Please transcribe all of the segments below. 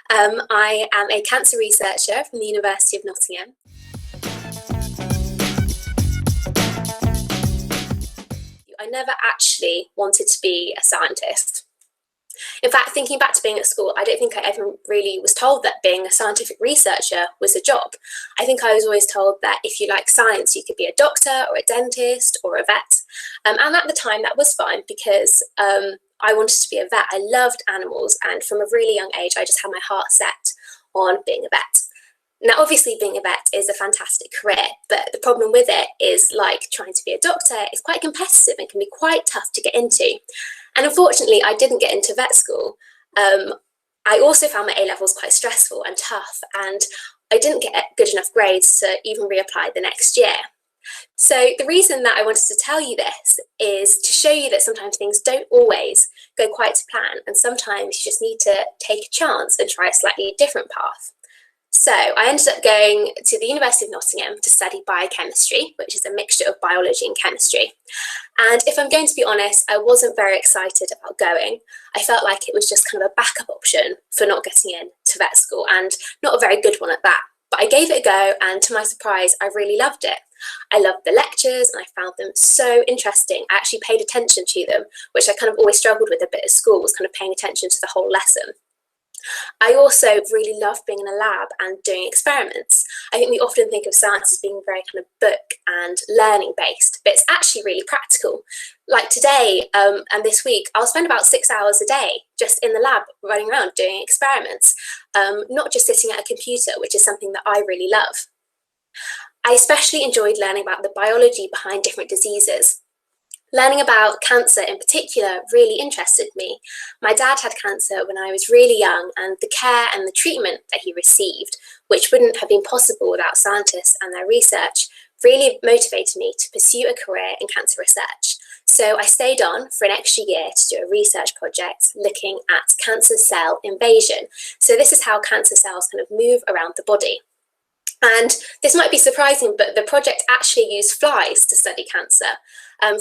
I am a cancer researcher from the University of Nottingham. I never actually wanted to be a scientist. In fact, thinking back to being at school, I don't think I ever really was told that being a scientific researcher was a job. I think I was always told that if you like science, you could be a doctor or a dentist or a vet. And at the time, that was fine because I wanted to be a vet. I loved animals, and from a really young age, I just had my heart set on being a vet. Now, obviously, being a vet is a fantastic career, but the problem with it is, like trying to be a doctor, it's quite competitive and can be quite tough to get into. And unfortunately, I didn't get into vet school. I also found my A-levels quite stressful and tough, and I didn't get good enough grades to even reapply the next year. So the reason that I wanted to tell you this is to show you that sometimes things don't always go quite to plan, and sometimes you just need to take a chance and try a slightly different path. So I ended up going to the University of Nottingham to study biochemistry, which is a mixture of biology and chemistry. And if I'm going to be honest, I wasn't very excited about going. I felt like it was just kind of a backup option for not getting into vet school, and not a very good one at that. But I gave it a go, and to my surprise, I really loved it. I loved the lectures, and I found them so interesting. I actually paid attention to them, which I kind of always struggled with a bit at school, was kind of paying attention to the whole lesson. I also really love being in a lab and doing experiments. I think we often think of science as being very kind of book and learning based, but it's actually really practical. Like today and this week, I'll spend about 6 hours a day just in the lab running around doing experiments, not just sitting at a computer, which is something that I really love. I especially enjoyed learning about the biology behind different diseases. Learning about cancer in particular really interested me. My dad had cancer when I was really young, and the care and the treatment that he received, which wouldn't have been possible without scientists and their research, really motivated me to pursue a career in cancer research. So I stayed on for an extra year to do a research project looking at cancer cell invasion. So this is how cancer cells kind of move around the body. And this might be surprising, but the project actually used flies to study cancer,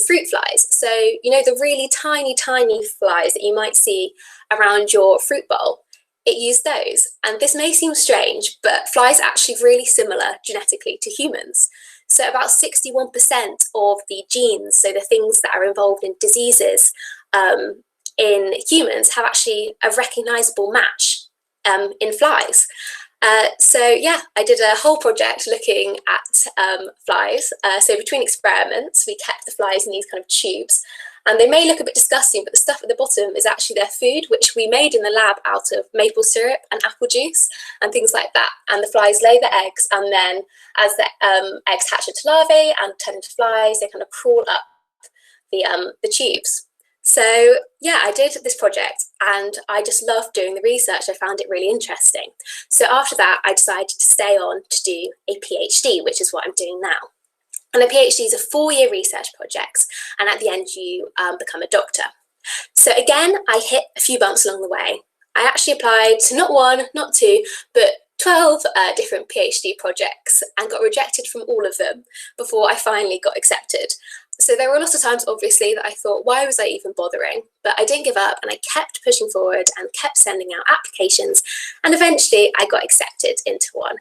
fruit flies. So, you know, the really tiny, tiny flies that you might see around your fruit bowl, it used those. And this may seem strange, but flies are actually really similar genetically to humans. So about 61% of the genes, so the things that are involved in diseases in humans, have actually a recognizable match in flies. So yeah, I did a whole project looking at flies. So between experiments, we kept the flies in these kind of tubes, and they may look a bit disgusting, but the stuff at the bottom is actually their food, which we made in the lab out of maple syrup and apple juice and things like that. And the flies lay their eggs, and then as the eggs hatch into larvae and turn into flies, they kind of crawl up the tubes. So yeah, I did this project, and I just loved doing the research. I found it really interesting. So after that, I decided to stay on to do a PhD, which is what I'm doing now. And a PhD is a 4-year research project, and at the end you become a doctor. So again, I hit a few bumps along the way. I actually applied to not 1, not 2, but 12 different PhD projects and got rejected from all of them before I finally got accepted. So there were a lot of times, obviously, that I thought, why was I even bothering? But I didn't give up, and I kept pushing forward and kept sending out applications, and eventually I got accepted into one.